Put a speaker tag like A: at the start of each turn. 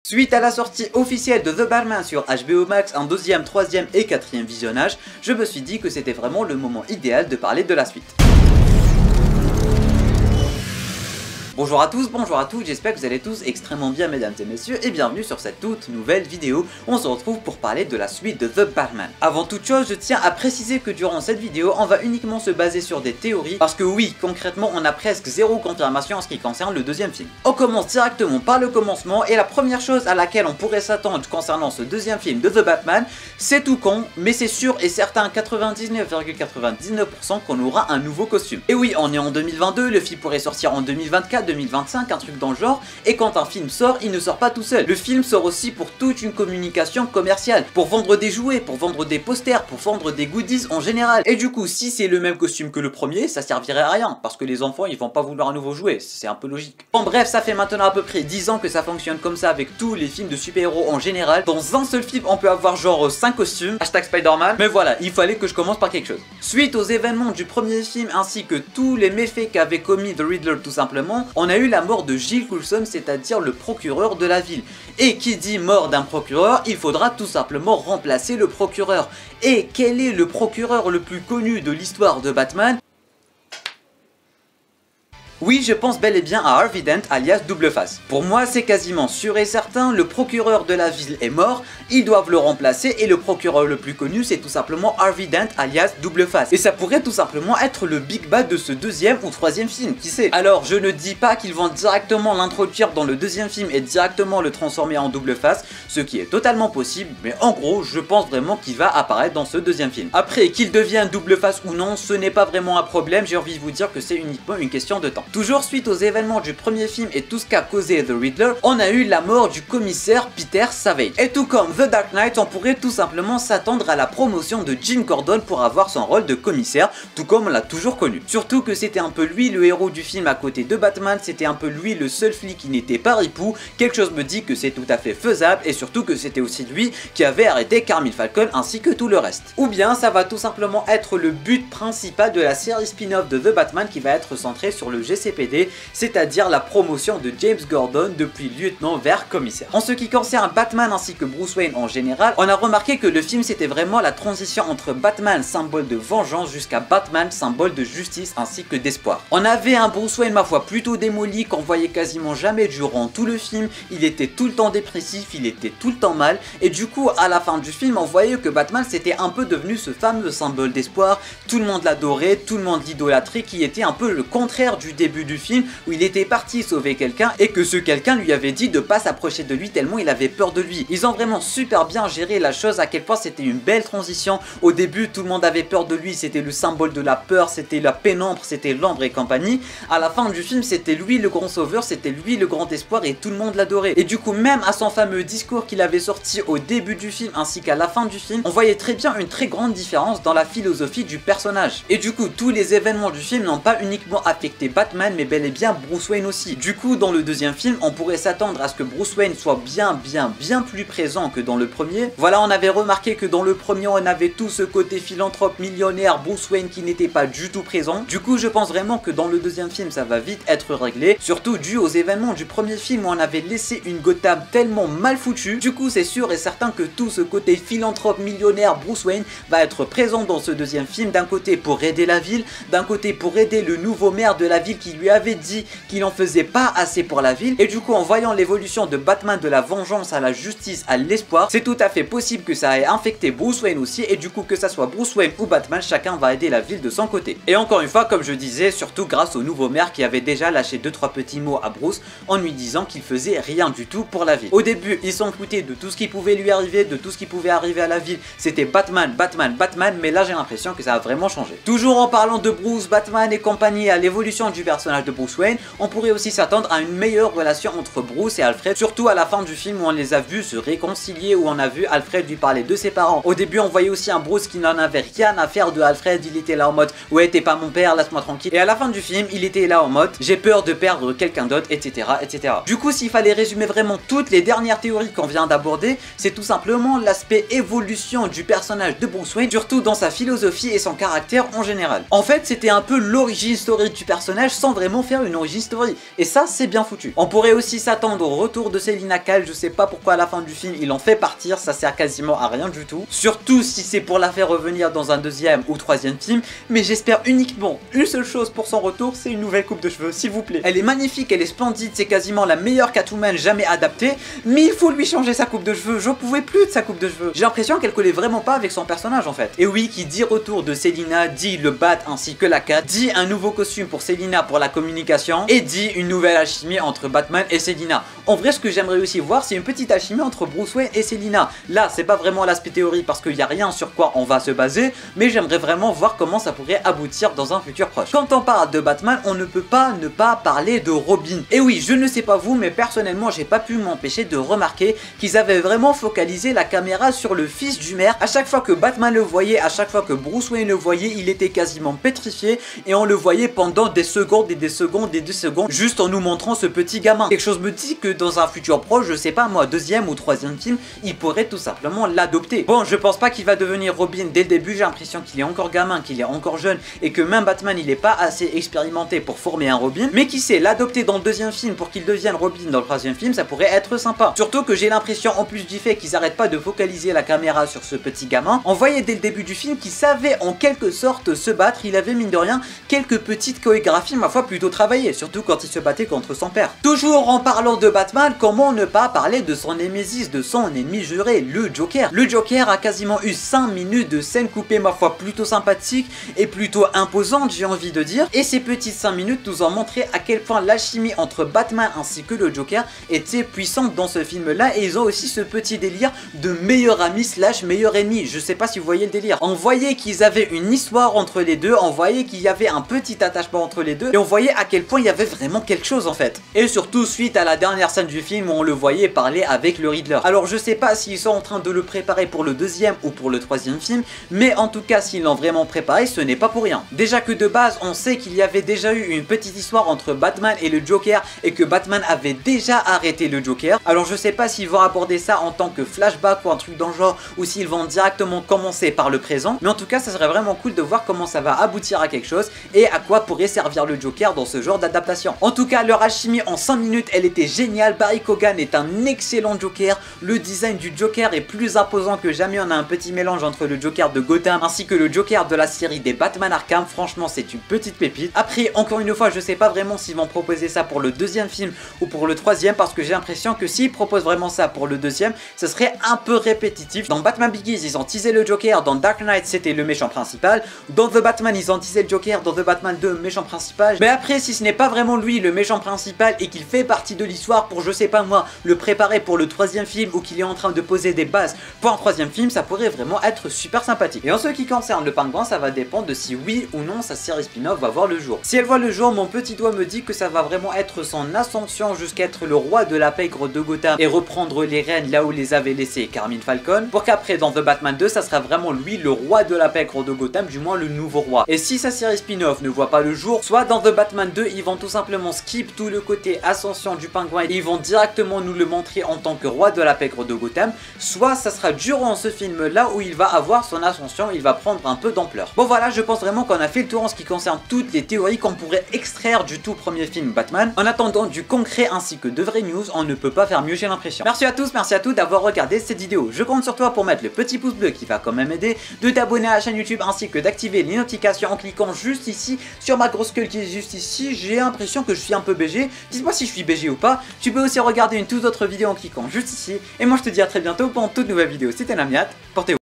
A: Suite à la sortie officielle de The Batman sur HBO Max, un deuxième, troisième et quatrième visionnage, je me suis dit que c'était vraiment le moment idéal de parler de la suite. Bonjour à tous, j'espère que vous allez tous extrêmement bien mesdames et messieurs et bienvenue sur cette toute nouvelle vidéo où on se retrouve pour parler de la suite de The Batman. Avant toute chose, je tiens à préciser que durant cette vidéo, on va uniquement se baser sur des théories parce que oui, concrètement, on a presque zéro confirmation en ce qui concerne le deuxième film. On commence directement par le commencement et la première chose à laquelle on pourrait s'attendre concernant ce deuxième film de The Batman, c'est tout con, mais c'est sûr et certain 99,99% qu'on aura un nouveau costume. Et oui, on est en 2022, le film pourrait sortir en 2024, 2025, un truc dans le genre, et quand un film sort, il ne sort pas tout seul. Le film sort aussi pour toute une communication commerciale, pour vendre des jouets, pour vendre des posters, pour vendre des goodies en général. Et du coup, si c'est le même costume que le premier, ça servirait à rien, parce que les enfants, ils vont pas vouloir un nouveau jouet, c'est un peu logique. Bon bref, ça fait maintenant à peu près 10 ans que ça fonctionne comme ça avec tous les films de super-héros en général. Dans un seul film, on peut avoir genre 5 costumes, hashtag Spider-Man, mais voilà, il fallait que je commence par quelque chose. Suite aux événements du premier film, ainsi que tous les méfaits qu'avait commis The Riddler tout simplement, on a eu la mort de Giles Coulson, c'est-à-dire le procureur de la ville. Et qui dit mort d'un procureur, il faudra tout simplement remplacer le procureur. Et quel est le procureur le plus connu de l'histoire de Batman ? Oui, je pense bel et bien à Harvey Dent alias Double Face. Pour moi, c'est quasiment sûr et certain, le procureur de la ville est mort, ils doivent le remplacer et le procureur le plus connu, c'est tout simplement Harvey Dent alias Double Face. Et ça pourrait tout simplement être le big bad de ce deuxième ou troisième film, qui sait. Alors, je ne dis pas qu'ils vont directement l'introduire dans le deuxième film et directement le transformer en Double Face, ce qui est totalement possible, mais en gros, je pense vraiment qu'il va apparaître dans ce deuxième film. Après, qu'il devienne Double Face ou non, ce n'est pas vraiment un problème, j'ai envie de vous dire que c'est uniquement une question de temps. Toujours suite aux événements du premier film et tout ce qu'a causé The Riddler, on a eu la mort du commissaire Peter Savage. Et tout comme The Dark Knight, on pourrait tout simplement s'attendre à la promotion de Jim Gordon pour avoir son rôle de commissaire, tout comme on l'a toujours connu. Surtout que c'était un peu lui le héros du film à côté de Batman, c'était un peu lui le seul flic qui n'était pas ripou, quelque chose me dit que c'est tout à fait faisable et surtout que c'était aussi lui qui avait arrêté Carmine Falcon ainsi que tout le reste. Ou bien ça va tout simplement être le but principal de la série spin-off de The Batman qui va être centrée sur le GCPD, c'est-à-dire la promotion de James Gordon depuis lieutenant vers commissaire. En ce qui concerne Batman ainsi que Bruce Wayne en général, on a remarqué que le film c'était vraiment la transition entre Batman symbole de vengeance jusqu'à Batman symbole de justice ainsi que d'espoir. On avait un Bruce Wayne ma foi plutôt démoli qu'on voyait quasiment jamais durant tout le film, il était tout le temps dépressif, il était tout le temps mal et du coup à la fin du film on voyait que Batman c'était un peu devenu ce fameux symbole d'espoir, tout le monde l'adorait, tout le monde l'idolâtrait, qui était un peu le contraire du début du film où il était parti sauver quelqu'un et que ce quelqu'un lui avait dit de pas s'approcher de lui tellement il avait peur de lui. Ils ont vraiment super bien géré la chose, à quel point c'était une belle transition. Au début tout le monde avait peur de lui, c'était le symbole de la peur, c'était la pénombre, c'était l'ombre et compagnie. À la fin du film c'était lui le grand sauveur, c'était lui le grand espoir et tout le monde l'adorait. Et du coup même à son fameux discours qu'il avait sorti au début du film ainsi qu'à la fin du film, on voyait très bien une très grande différence dans la philosophie du personnage. Et du coup tous les événements du film n'ont pas uniquement affecté Batman mais bel et bien Bruce Wayne aussi. Du coup dans le deuxième film on pourrait s'attendre à ce que Bruce Wayne soit bien plus présent que dans le premier. Voilà, on avait remarqué que dans le premier on avait tout ce côté philanthrope millionnaire Bruce Wayne qui n'était pas du tout présent. Du coup je pense vraiment que dans le deuxième film ça va vite être réglé, surtout dû aux événements du premier film où on avait laissé une Gotham tellement mal foutue. Du coup c'est sûr et certain que tout ce côté philanthrope millionnaire Bruce Wayne va être présent dans ce deuxième film, d'un côté pour aider la ville, d'un côté pour aider le nouveau maire de la ville qui lui avait dit qu'il en faisait pas assez pour la ville. Et du coup en voyant l'évolution de Batman de la vengeance à la justice à l'espoir, c'est tout à fait possible que ça ait infecté Bruce Wayne aussi et du coup que ça soit Bruce Wayne ou Batman, chacun va aider la ville de son côté. Et encore une fois comme je disais, surtout grâce au nouveau maire qui avait déjà lâché 2-3 petits mots à Bruce en lui disant qu'il faisait rien du tout pour la ville. Au début ils s'en foutaient de tout ce qui pouvait lui arriver, de tout ce qui pouvait arriver à la ville, c'était Batman, Batman, Batman, mais là j'ai l'impression que ça a vraiment changé. Toujours en parlant de Bruce, Batman et compagnie, à l'évolution du personnage de Bruce Wayne, on pourrait aussi s'attendre à une meilleure relation entre Bruce et Alfred, surtout à la fin du film où on les a vus se réconcilier, où on a vu Alfred lui parler de ses parents. Au début on voyait aussi un Bruce qui n'en avait rien à faire de Alfred, il était là en mode ouais t'es pas mon père, laisse-moi tranquille, et à la fin du film il était là en mode j'ai peur de perdre quelqu'un d'autre, etc. etc. Du coup s'il fallait résumer vraiment toutes les dernières théories qu'on vient d'aborder, c'est tout simplement l'aspect évolution du personnage de Bruce Wayne, surtout dans sa philosophie et son caractère en général. En fait c'était un peu l'origine story du personnage sans vraiment faire une origin story. Et ça, c'est bien foutu. On pourrait aussi s'attendre au retour de Selina Kyle. Je sais pas pourquoi à la fin du film, il en fait partir. Ça sert quasiment à rien du tout. Surtout si c'est pour la faire revenir dans un deuxième ou troisième film. Mais j'espère uniquement une seule chose pour son retour, c'est une nouvelle coupe de cheveux, s'il vous plaît. Elle est magnifique, elle est splendide, c'est quasiment la meilleure Catwoman jamais adaptée. Mais il faut lui changer sa coupe de cheveux. J'en pouvais plus de sa coupe de cheveux. J'ai l'impression qu'elle collait vraiment pas avec son personnage en fait. Et oui, qui dit retour de Selina, dit le Bat ainsi que la Cat, dit un nouveau costume pour Selina pour la communication, et dit une nouvelle alchimie entre Batman et Selina. En vrai, ce que j'aimerais aussi voir, c'est une petite alchimie entre Bruce Wayne et Selina. Là, c'est pas vraiment l'aspect théorie parce qu'il n'y a rien sur quoi on va se baser, mais j'aimerais vraiment voir comment ça pourrait aboutir dans un futur proche. Quand on parle de Batman, on ne peut pas ne pas parler de Robin. Et oui, je ne sais pas vous, mais personnellement, j'ai pas pu m'empêcher de remarquer qu'ils avaient vraiment focalisé la caméra sur le fils du maire. À chaque fois que Batman le voyait, à chaque fois que Bruce Wayne le voyait, il était quasiment pétrifié et on le voyait pendant des secondes et des secondes et des secondes, juste en nous montrant ce petit gamin. Quelque chose me dit que dans un futur proche, je sais pas moi, deuxième ou troisième film, il pourrait tout simplement l'adopter. Bon, je pense pas qu'il va devenir Robin dès le début, j'ai l'impression qu'il est encore gamin, qu'il est encore jeune et que même Batman il est pas assez expérimenté pour former un Robin, mais qui sait, l'adopter dans le deuxième film pour qu'il devienne Robin dans le troisième film, ça pourrait être sympa. Surtout que j'ai l'impression en plus du fait qu'ils arrêtent pas de focaliser la caméra sur ce petit gamin, on voyait dès le début du film qu'il savait en quelque sorte se battre, il avait mine de rien quelques petites chorégraphies ma foi plutôt travaillées, surtout quand il se battait contre son père. Toujours en parlant de Batman, comment ne pas parler de son némésis, de son ennemi juré, le Joker. Le Joker a quasiment eu 5 minutes de scène coupée ma foi plutôt sympathique et plutôt imposante, j'ai envie de dire, et ces petites 5 minutes nous ont montré à quel point l'alchimie entre Batman ainsi que le Joker était puissante dans ce film là, et ils ont aussi ce petit délire de meilleur ami slash meilleur ennemi. Je sais pas si vous voyez le délire. On voyait qu'ils avaient une histoire entre les deux, on voyait qu'il y avait un petit attachement entre les deux et on voyait à quel point il y avait vraiment quelque chose en fait. Et surtout suite à la dernière scène du film où on le voyait parler avec le Riddler. Alors je sais pas s'ils sont en train de le préparer pour le deuxième ou pour le troisième film, mais en tout cas s'ils l'ont vraiment préparé, ce n'est pas pour rien. Déjà que de base on sait qu'il y avait déjà eu une petite histoire entre Batman et le Joker et que Batman avait déjà arrêté le Joker. Alors je sais pas s'ils vont aborder ça en tant que flashback ou un truc dans le genre, ou s'ils vont directement commencer par le présent, mais en tout cas ça serait vraiment cool de voir comment ça va aboutir à quelque chose et à quoi pourrait servir le Joker dans ce genre d'adaptation. En tout cas leur alchimie en 5 minutes elle était géniale. Barry Keoghan est un excellent Joker, le design du Joker est plus imposant que jamais, on a un petit mélange entre le Joker de Gotham ainsi que le Joker de la série des Batman Arkham, franchement c'est une petite pépite. Après encore une fois je sais pas vraiment s'ils vont proposer ça pour le deuxième film ou pour le troisième, parce que j'ai l'impression que s'ils proposent vraiment ça pour le deuxième, ce serait un peu répétitif. Dans Batman Begins ils ont teasé le Joker, dans Dark Knight c'était le méchant principal, dans The Batman ils ont teasé le Joker, dans The Batman 2 méchant principal, mais après si ce n'est pas vraiment lui le méchant principal et qu'il fait partie de l'histoire pour je sais pas moi le préparer pour le troisième film ou qu'il est en train de poser des bases pour un troisième film, ça pourrait vraiment être super sympathique. Et en ce qui concerne le Pingouin, ça va dépendre de si oui ou non sa série spin-off va voir le jour. Si elle voit le jour, mon petit doigt me dit que ça va vraiment être son ascension jusqu'à être le roi de la pègre de Gotham et reprendre les rênes là où les avait laissés Carmine Falcon, pour qu'après dans The Batman 2 ça sera vraiment lui le roi de la pègre de Gotham, du moins le nouveau roi. Et si sa série spin-off ne voit pas le jour, soit dans The Batman 2 ils vont tout simplement skip tout le côté ascension du Pingouin et ils vont directement nous le montrer en tant que roi de la pègre de Gotham, soit ça sera durant ce film là où il va avoir son ascension, il va prendre un peu d'ampleur. Bon voilà, je pense vraiment qu'on a fait le tour en ce qui concerne toutes les théories qu'on pourrait extraire du tout premier film Batman. En attendant du concret ainsi que de vraies news, on ne peut pas faire mieux, j'ai l'impression. Merci à tous, merci à toutes d'avoir regardé cette vidéo. Je compte sur toi pour mettre le petit pouce bleu qui va quand même aider, de t'abonner à la chaîne YouTube ainsi que d'activer les notifications en cliquant juste ici sur ma grosse gueule qui est juste ici. J'ai l'impression que je suis un peu BG, dites-moi si je suis BG ou pas. Tu peux aussi regarder une toute autre vidéo en cliquant juste ici. Et moi je te dis à très bientôt pour une toute nouvelle vidéo. C'était Namiat, portez-vous.